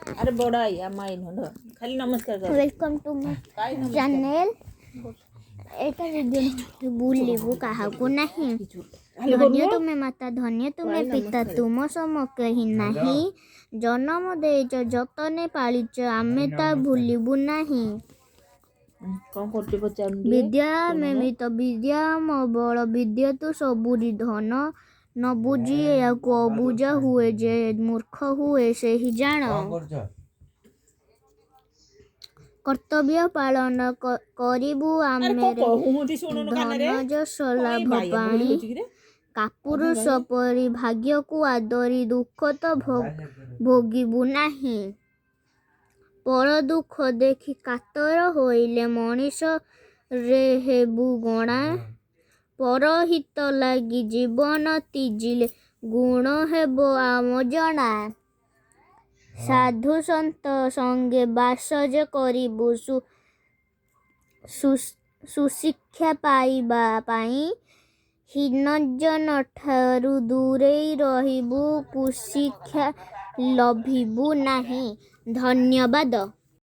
अरे बड़ा या माइन हो खाली नमस्कार कर welcome to my channel Etah video बुलिबु काहाकू नहीं धन्य तुम्हें माता धन्य तुम्हें पिता तुम सम कही नहीं जन्म देच जतने पालिच आमे ता भूलिबु नहीं कौन करते बच्चा विद्या में तो विद्या म बड़ विद्या तो सबुरी धन न बुझी या को बुझा हुए जे मूर्ख हुए से ही जान कर्तव्य पालन करिबु आमे धनज लाभ पाई कापुरुष परि भाग्य को आदरी दुख तो भोगिबु नहीं पर दुख देखि कातर होइले मनीष रे हेबु गणा परहित लागी जीवन तीजिले गुण हेबो आम जना साधु संत संगे बासज करिबु सुशिक्षा पाइबा पाई हीनजन ठारू दूरे रहिबु कुशिक्षा लभिबु नहीं। धन्यवाद।